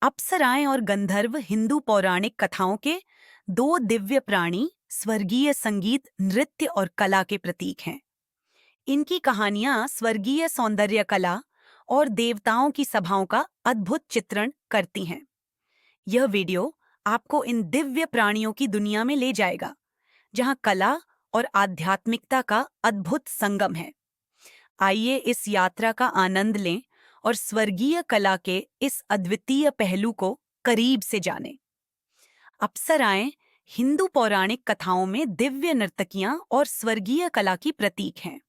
अप्सराएं और गंधर्व हिंदू पौराणिक कथाओं के दो दिव्य प्राणी स्वर्गीय संगीत, नृत्य और कला के प्रतीक हैं। इनकी कहानियां स्वर्गीय सौंदर्य कला और देवताओं की सभाओं का अद्भुत चित्रण करती हैं। यह वीडियो आपको इन दिव्य प्राणियों की दुनिया में ले जाएगा, जहां कला और आध्यात्मिकता का अद्भुत संगम है। आइए इस यात्रा का आनंद लें और स्वर्गीय कला के इस अद्वितीय पहलू को करीब से जानें। अप्सराएं हिंदू पौराणिक कथाओं में दिव्य नर्तकियां और स्वर्गीय कला की प्रतीक हैं।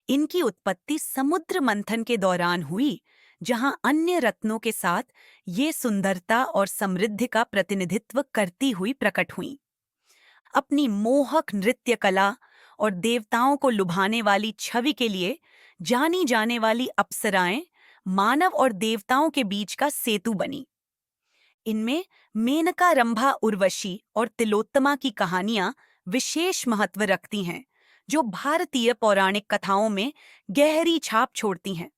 इनकी उत्पत्ति समुद्र मंथन के दौरान हुई, जहां अन्य रत्नों के साथ ये सुंदरता और समृद्धि का प्रतिनिधित्व करती हुई प्रकट हुईं। अपनी मोहक नृत्य कला और देवताओं को लुभाने वाली छवि के लिए जानी जाने वाली अप्सराएं मानव और देवताओं के बीच का सेतु बनी। इनमें मेनका, रंभा, उर्वशी और तिलोत्तमा की कहानियां विशेष महत्व रखती हैं, जो भारतीय पौराणिक कथाओं में गहरी छाप छोड़ती हैं।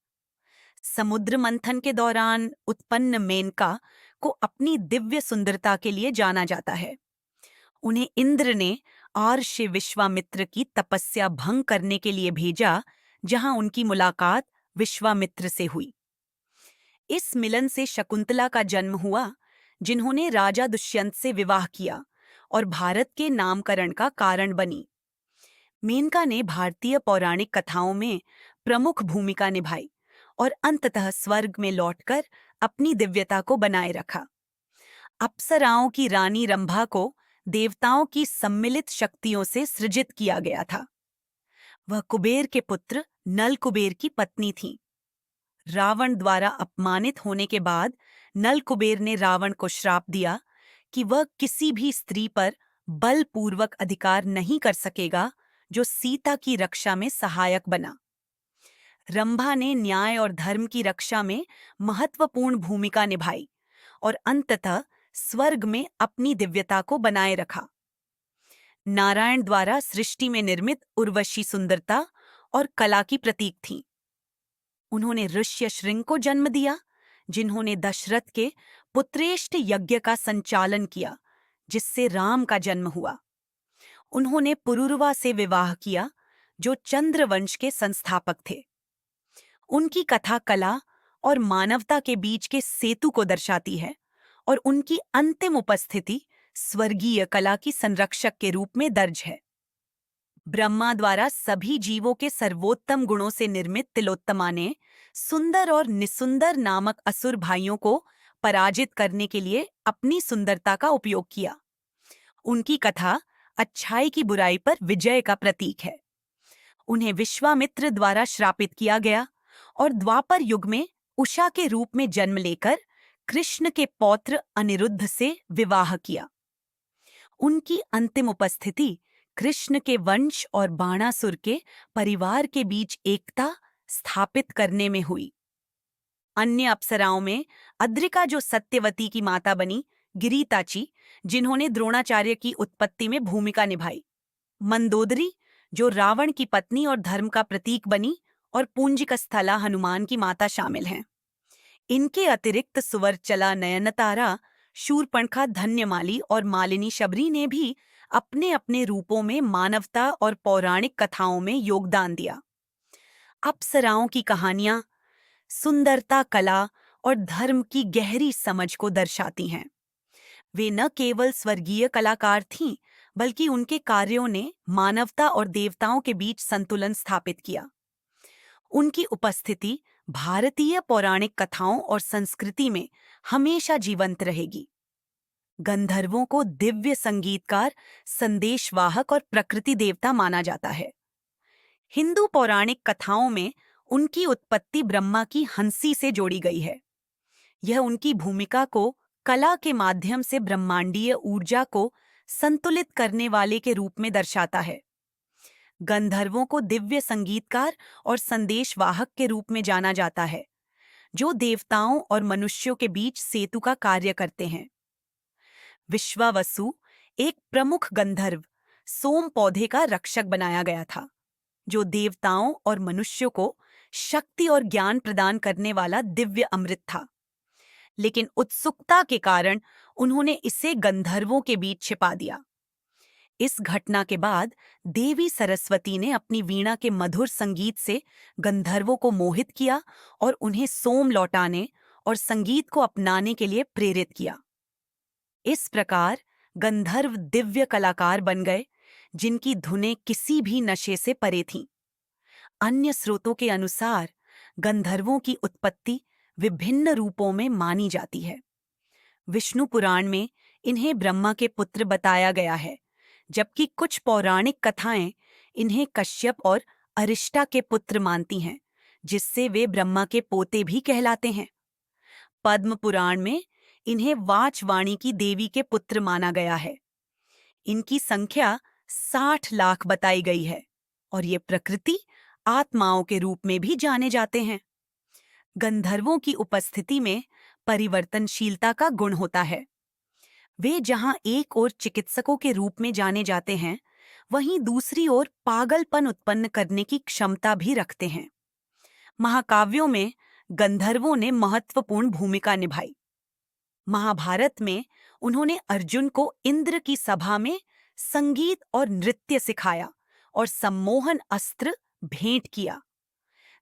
समुद्र मंथन के दौरान उत्पन्न मेनका को अपनी दिव्य सुंदरता के लिए जाना जाता है। उन्हें इंद्र ने आर्षि विश्वामित्र की तपस्या भंग करने के लिए भेजा, जहां उनकी मुलाकात विश्वामित्र से हुई। इस मिलन से शकुंतला का जन्म हुआ, जिन्होंने राजा दुष्यंत से विवाह किया और भारत के नामकरण का कारण बनी। मेनका ने भारतीय पौराणिक कथाओं में प्रमुख भूमिका निभाई और अंततः स्वर्ग में लौटकर अपनी दिव्यता को बनाए रखा। अप्सराओं की रानी रंभा को देवताओं की सम्मिलित शक्तियों से सृजित किया गया था। वह कुबेर के पुत्र नल कुबेर की पत्नी थी। रावण द्वारा अपमानित होने के बाद नल कुबेर ने रावण को श्राप दिया कि वह किसी भी स्त्री पर बलपूर्वक अधिकार नहीं कर सकेगा जो सीता की रक्षा में सहायक बना। रंभा ने न्याय और धर्म की रक्षा में महत्वपूर्ण भूमिका निभाई और अंततः स्वर्ग में अपनी दिव्यता को बनाए रखा। नारायण द्वारा सृष्टि में निर्मित उर्वशी सुंदरता और कला की प्रतीक थीं। उन्होंने ऋष्यशृंग को जन्म दिया, जिन्होंने दशरथ के पुत्रेष्ट यज्ञ का संचालन किया, जिससे राम का जन्म हुआ। उन्होंने पुरुरवा से विवाह किया, जो चंद्रवंश के संस्थापक थे। उनकी कथा कला और मानवता के बीच के सेतु को दर्शाती है और उनकी अंतिम उपस्थिति स्वर्गीय कला की संरक्षक के रूप में दर्ज है। ब्रह्मा द्वारा सभी जीवों के सर्वोत्तम गुणों से निर्मित तिलोत्तमा ने सुंदर और निसुंदर नामक असुर भाइयों को पराजित करने के लिए अपनी सुंदरता का उपयोग किया। उनकी कथा अच्छाई की बुराई पर विजय का प्रतीक है। उन्हें विश्वामित्र द्वारा श्रापित किया गया और द्वापर युग में उषा के रूप में जन्म लेकर कृष्ण के पौत्र अनिरुद्ध से विवाह किया। उनकी अंतिम उपस्थिति कृष्ण के वंश और बाणासुर के परिवार के बीच एकता स्थापित करने में हुई। अन्य अप्सराओं में अद्रिका, जो सत्यवती की माता बनी, गिरिताची, जिन्होंने द्रोणाचार्य की उत्पत्ति में भूमिका निभाई, मंदोदरी, जो रावण की पत्नी और धर्म का प्रतीक बनी, और पूंजिकस्थला, हनुमान की माता शामिल हैं। इनके अतिरिक्त सुवरचला, नयनतारा, शूरपणखा, धन्यमाली और मालिनी शबरी ने भी अपने अपने रूपों में मानवता और पौराणिक कथाओं में योगदान दिया। अप्सराओं की कहानियां सुंदरता, कला और धर्म की गहरी समझ को दर्शाती हैं। वे न केवल स्वर्गीय कलाकार थीं, बल्कि उनके कार्यों ने मानवता और देवताओं के बीच संतुलन स्थापित किया। उनकी उपस्थिति भारतीय पौराणिक कथाओं और संस्कृति में हमेशा जीवंत रहेगी। गंधर्वों को दिव्य संगीतकार, संदेशवाहक और प्रकृति देवता माना जाता है। हिंदू पौराणिक कथाओं में उनकी उत्पत्ति ब्रह्मा की हंसी से जोड़ी गई है। यह उनकी भूमिका को कला के माध्यम से ब्रह्मांडीय ऊर्जा को संतुलित करने वाले के रूप में दर्शाता है। गंधर्वों को दिव्य संगीतकार और संदेशवाहक के रूप में जाना जाता है, जो देवताओं और मनुष्यों के बीच सेतु का कार्य करते हैं। विश्वावसु, एक प्रमुख गंधर्व, सोम पौधे का रक्षक बनाया गया था, जो देवताओं और मनुष्यों को शक्ति और ज्ञान प्रदान करने वाला दिव्य अमृत था। लेकिन उत्सुकता के कारण उन्होंने इसे गंधर्वों के बीच छिपा दिया। इस घटना के बाद देवी सरस्वती ने अपनी वीणा के मधुर संगीत से गंधर्वों को मोहित किया और उन्हें सोम लौटाने और संगीत को अपनाने के लिए प्रेरित किया। इस प्रकार गंधर्व दिव्य कलाकार बन गए, जिनकी धुनें किसी भी नशे से परे थीं। अन्य स्रोतों के अनुसार गंधर्वों की उत्पत्ति विभिन्न रूपों में मानी जाती है। विष्णु पुराण में इन्हें ब्रह्मा के पुत्र बताया गया है, जबकि कुछ पौराणिक कथाएं इन्हें कश्यप और अरिष्टा के पुत्र मानती हैं, जिससे वे ब्रह्मा के पोते भी कहलाते हैं। पद्म पुराण में इन्हें वाचवाणी की देवी के पुत्र माना गया है। इनकी संख्या 60 लाख बताई गई है और ये प्रकृति आत्माओं के रूप में भी जाने जाते हैं। गंधर्वों की उपस्थिति में परिवर्तनशीलता का गुण होता है। वे जहां एक ओर चिकित्सकों के रूप में जाने जाते हैं, वहीं दूसरी ओर पागलपन उत्पन्न करने की क्षमता भी रखते हैं। महाकाव्यों में गंधर्वों ने महत्वपूर्ण भूमिका निभाई। महाभारत में उन्होंने अर्जुन को इंद्र की सभा में संगीत और नृत्य सिखाया और सम्मोहन अस्त्र भेंट किया।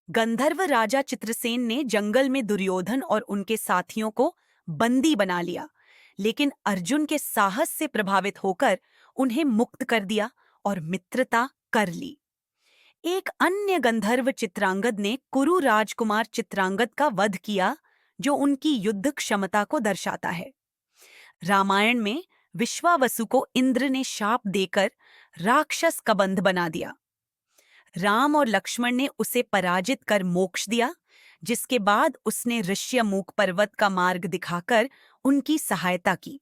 गंधर्व राजा चित्रसेन ने जंगल में दुर्योधन और उनके साथियों को बंदी बना लिया, लेकिन अर्जुन के साहस से प्रभावित होकर उन्हें मुक्त कर दिया और मित्रता कर ली। एक अन्य गंधर्व चित्रांगद ने कुरु राजकुमार चित्रांगद का वध किया, जो उनकी युद्ध क्षमता को दर्शाता है। रामायण में विश्वावसु को इंद्र ने शाप देकर राक्षस कबंध बना दिया। राम और लक्ष्मण ने उसे पराजित कर मोक्ष दिया, जिसके बाद उसने ऋष्यमूक पर्वत का मार्ग दिखाकर उनकी सहायता की।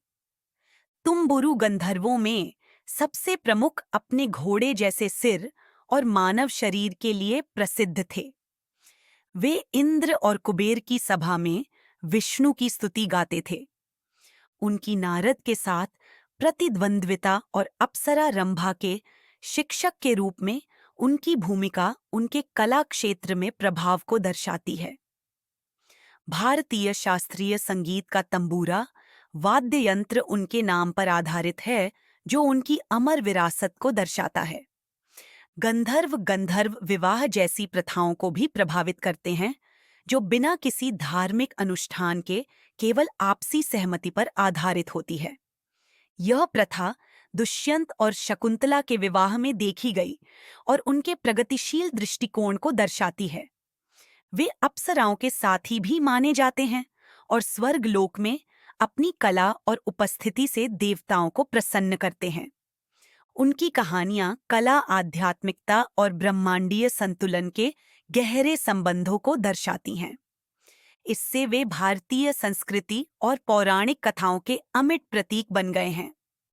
तुम्बुरु गंधर्वों में सबसे प्रमुख अपने घोड़े जैसे सिर और मानव शरीर के लिए प्रसिद्ध थे। वे इंद्र और कुबेर की सभा में विष्णु की स्तुति गाते थे। उनकी नारद के साथ प्रतिद्वंद्विता और अप्सरा रंभा के शिक्षक के रूप में उनकी भूमिका उनके कला क्षेत्र में प्रभाव को दर्शाती है। भारतीय शास्त्रीय संगीत का तंबूरा वाद्य यंत्र उनके नाम पर आधारित है, जो उनकी अमर विरासत को दर्शाता है। गंधर्व विवाह जैसी प्रथाओं को भी प्रभावित करते हैं, जो बिना किसी धार्मिक अनुष्ठान के केवल आपसी सहमति पर आधारित होती है। यह प्रथा दुष्यंत और शकुंतला के विवाह में देखी गई और उनके प्रगतिशील दृष्टिकोण को दर्शाती है। वे अप्सराओं के साथी भी माने जाते हैं और स्वर्गलोक में अपनी कला और उपस्थिति से देवताओं को प्रसन्न करते हैं। उनकी कहानियां कला, आध्यात्मिकता और ब्रह्मांडीय संतुलन के गहरे संबंधों को दर्शाती हैं। इससे वे भारतीय संस्कृति और पौराणिक कथाओं के अमिट प्रतीक बन गए हैं।